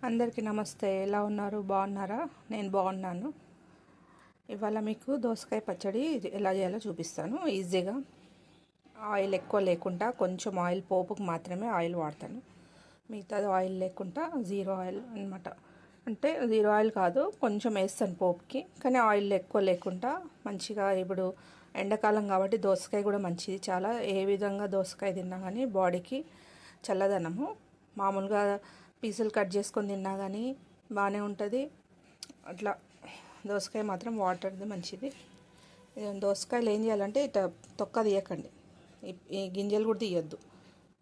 అందరికీ నమస్తే. ఎలా ఉన్నారు? బాగున్నారా? నేను బాగున్నాను. ఇవాళ మీకు దోసకాయ పచ్చడి ఎలా చేయాలో చూపిస్తాను. ఈజీగా ఆయిల్ ఎక్కువ లేకుండా కొంచెం ఆయిల్ పోపుకు మాత్రమే ఆయిల్ వాడతాను. మిగతాది ఆయిల్ లేకుండా జీరో ఆయిల్ అనమాట. అంటే జీరో ఆయిల్ కాదు, కొంచెం వేస్తాను పోపుకి, కానీ ఆయిల్ ఎక్కువ లేకుండా మంచిగా. ఇప్పుడు ఎండాకాలం కాబట్టి దోసకాయ కూడా మంచిది చాలా. ఏ విధంగా దోసకాయ తిన్నా కానీ బాడీకి చల్లదనము. మామూలుగా పీసులు కట్ చేసుకొని తిన్నా కానీ బాగానే ఉంటుంది. అట్లా దోసకాయ మాత్రం వాటర్ది మంచిది. దోసకాయలు ఏం చేయాలంటే ఇట్లా తొక్క తీయకండి, ఈ గింజలు కూడా తీయొద్దు.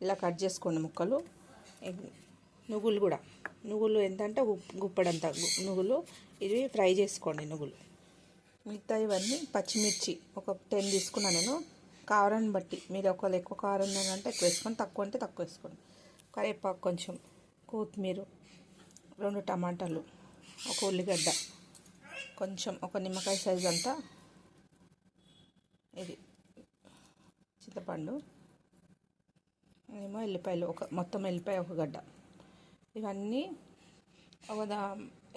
ఇలా కట్ చేసుకోండి ముక్కలు. నువ్వులు ఎంతంటే గుప్పడంత నువ్వులు, ఇవి ఫ్రై చేసుకోండి నువ్వులు. మిగతా ఇవన్నీ పచ్చిమిర్చి ఒక 10 తీసుకున్నాను నేను. కారాన్ని బట్టి మీరు ఒకవేళ ఎక్కువ కారం ఉందంటే ఎక్కువ వేసుకోండి, తక్కువ అంటే తక్కువ వేసుకోండి. కరివేపాకు కొంచెం, కొత్తిమీర, 2 టమాటాలు, ఒక ఉల్లిగడ్డ, కొంచెం ఒక నిమ్మకాయ సైజ్ అంతా ఇది చింతపండు, ఏమో ఎల్లిపాయలు, మొత్తం ఎల్లిపాయ ఒక గడ్డ. ఇవన్నీ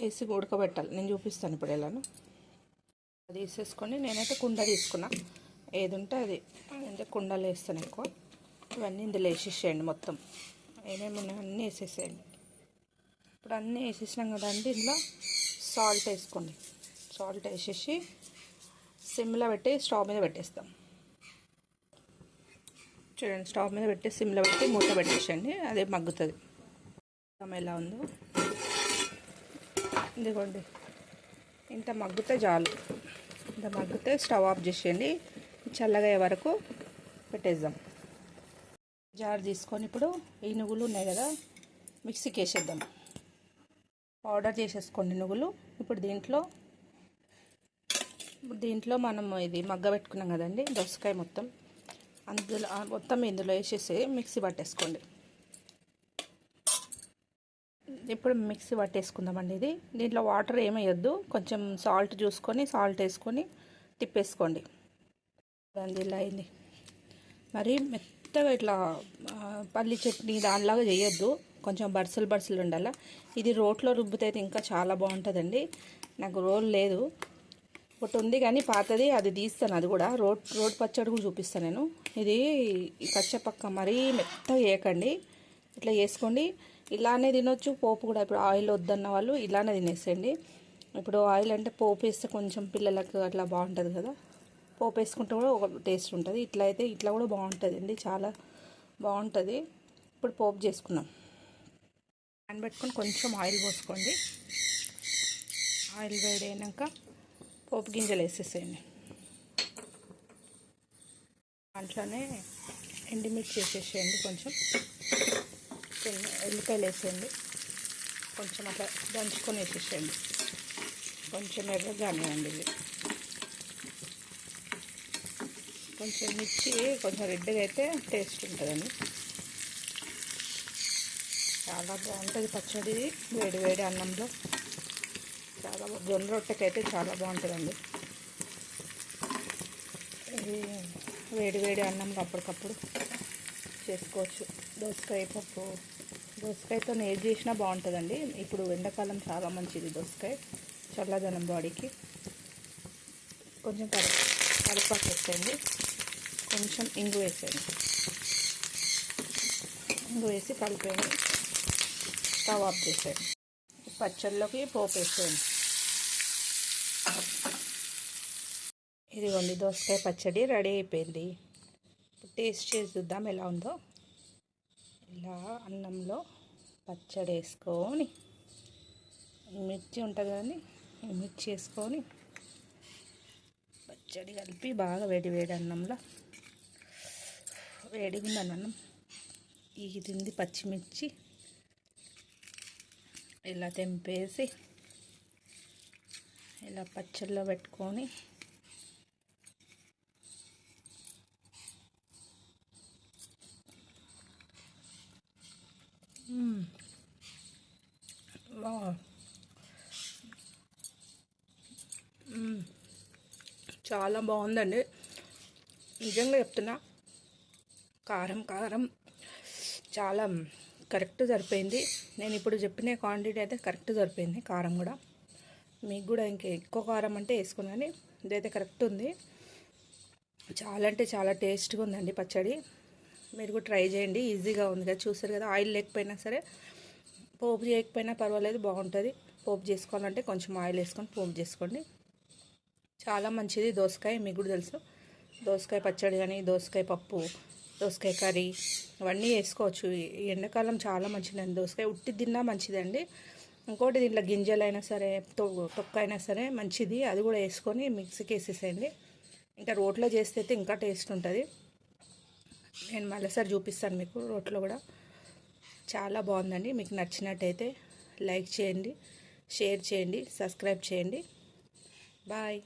వేసి ఉడకబెట్టాలి. నేను చూపిస్తాను ఇప్పుడు ఎలాను. అది వేసేసుకొని నేనైతే కుండ తీసుకున్నా. ఏది ఉంటే అది, అంటే కుండలో వేస్తాను ఎక్కువ. ఇవన్నీ ఇందులో వేసేసేయండి. మొత్తం ఏమేమి ఉన్నాయో అన్నీ వేసేసేయండి. ఇప్పుడు అన్నీ వేసేసినాం కదండి, ఇందులో సాల్ట్ వేసుకోండి. సాల్ట్ వేసేసి సిమ్లో పెట్టి స్టవ్ మీద పెట్టేస్తాం. చూడండి, స్టవ్ మీద పెట్టి సిమ్లో పెట్టి మూత పెట్టేసండి, అదే మగ్గుతుంది. ఎలా ఉందో ఇదిగోండి, ఇంత మగ్గితే చాలు. ఇంత మగ్గితే స్టవ్ ఆఫ్ చేసేయండి. చల్లగా అయ్యే వరకు పెట్టేద్దాం. జార్ తీసుకొని ఇప్పుడు ఈ నువ్వులు ఉన్నాయి కదా, మిక్సీకి వేసేద్దాం. పౌడర్ చేసేసుకోండి నువ్వులు. ఇప్పుడు దీంట్లో మనం ఇది మగ్గబెట్టుకున్నాం కదండి దోసకాయ మొత్తం, మొత్తం ఇందులో వేసేసి మిక్సీ పట్టేసుకోండి. ఇప్పుడు మిక్సీ పట్టేసుకుందామండి. దీంట్లో వాటర్ ఏమేయొద్దు, కొంచెం సాల్ట్ చూసుకొని సాల్ట్ వేసుకొని తిప్పేసుకోండి. ఇలా అయింది. మరి మెత్తగా ఇట్లా పల్లి చట్నీ దానిలాగా చేయొద్దు, కొంచెం బర్సులు ఉండాలి. ఇది రోట్లో రుబ్బితే ఇంకా చాలా బాగుంటుందండి. నాకు రోల్ లేదు, ఒకటి ఉంది కానీ పాతది, అది తీస్తాను. అది కూడా రోడ్ పచ్చడి కూడా చూపిస్తాను నేను. ఇది కచ్చపక్క మరీ మెత్తగా వేయకండి, ఇట్లా వేసుకోండి. ఇలానే తినొచ్చు పోపు కూడా. ఇప్పుడు ఆయిల్ వద్దన్న వాళ్ళు ఇలానే తినేసేయండి. ఇప్పుడు ఆయిల్ అంటే పోపు వేస్తే కొంచెం పిల్లలకు అట్లా బాగుంటుంది కదా, పోపు వేసుకుంటే కూడా ఒక టేస్ట్ ఉంటుంది. ఇట్లా కూడా బాగుంటుంది అండి, చాలా బాగుంటుంది. ఇప్పుడు పోపు చేసుకున్నాం. ప్యాన్ పెట్టుకొని కొంచెం ఆయిల్ పోసుకోండి. ఆయిల్ వేడైనాక పోపు గింజలు వేసేసేయండి. దాంట్లోనే ఎండుమిర్చి వేసేసేయండి, కొంచెం ఎల్లిపాయలు వేసేయండి, కొంచెం అట్లా దంచుకొని వేసేసేయండి. కొంచెం ఎర్రగా కానివ్వండి. ఇది కొంచెం మిర్చి కొంచెం రెడ్గా అయితే టేస్ట్ ఉంటుందండి. చాలా బాగుంటుంది పచ్చడి. వేడి వేడి అన్నంలో చాలా జొన్న రొట్టెకి అయితే చాలా బాగుంటుందండి. ఇది వేడి వేడి అన్నంలో అప్పటికప్పుడు చేసుకోవచ్చు. దోసకాయ పప్పు, దోసకాయతో ఏది చేసినా బాగుంటుందండి. ఇప్పుడు ఎండాకాలం చాలా మంచిది దోసకాయ, చల్లదనం బాడీకి. కొంచెం కరివేపాకు వేసేయండి, కొంచెం ఇంగు వేసేయండి. ఇంగు వేసి కలిపేయండి, స్టవ్ ఆఫ్ చేసేయండి. పచ్చళ్ళలోకి పోపు వేసేయండి. ఇదిగోండి, దోసకాయ పచ్చడి రెడీ అయిపోయింది. టేస్ట్ చేసి చూద్దాం ఎలా ఉందో. ఇలా అన్నంలో పచ్చడి వేసుకొని, మిర్చి ఉంటుంది కదండి, మిర్చి వేసుకొని పచ్చడి కలిపి బాగా వేడి వేడి అన్నంలో, వేడిగా ఉంది అన్నం, ఇది తింది పచ్చిమిర్చి ఇలా తెంపేసి ఇలా పచ్చడిలో పెట్టుకొని చాలా బాగుందండి, నిజంగా చెప్తున్నా. కారం చాలా కరెక్ట్ సరిపోయింది. నేను ఇప్పుడు చెప్పిన క్వాంటిటీ అయితే కరెక్ట్ సరిపోయింది. కారం కూడా మీకు కూడా ఇంకా ఎక్కువ కారం అంటే వేసుకున్నాను, ఇదైతే కరెక్ట్ ఉంది. చాలా అంటే చాలా టేస్ట్గా ఉందండి పచ్చడి. మీరు కూడా ట్రై చేయండి, ఈజీగా ఉంది కదా, చూసారు కదా. ఆయిల్ లేకపోయినా సరే, పోపు చేయకపోయినా పర్వాలేదు, బాగుంటుంది. పోపు చేసుకోవాలంటే కొంచెం ఆయిల్ వేసుకొని పోపు చేసుకోండి, చాలా మంచిది. దోసకాయ మీకు కూడా తెలుసు, దోసకాయ పచ్చడి కానీ, దోసకాయ పప్పు, దోసకాయ కర్రీ అవన్నీ వేసుకోవచ్చు. ఈ ఎండాకాలం చాలా మంచిదండి. దోసకాయ ఉట్టి తిన్నా మంచిదండి. ఇంకోటి దీంట్లో గింజలైనా సరే, తొక్క అయినా సరే మంచిది. అది కూడా వేసుకొని మిక్సీకి వేసేసేయండి. ఇంకా రోట్లో చేస్తే అయితే ఇంకా టేస్ట్ ఉంటుంది. నేను మళ్ళీసారి చూపిస్తాను మీకు రోట్లో కూడా. చాలా బాగుందండి. మీకు నచ్చినట్టయితే లైక్ చేయండి, షేర్ చేయండి, సబ్స్క్రైబ్ చేయండి. బాయ్.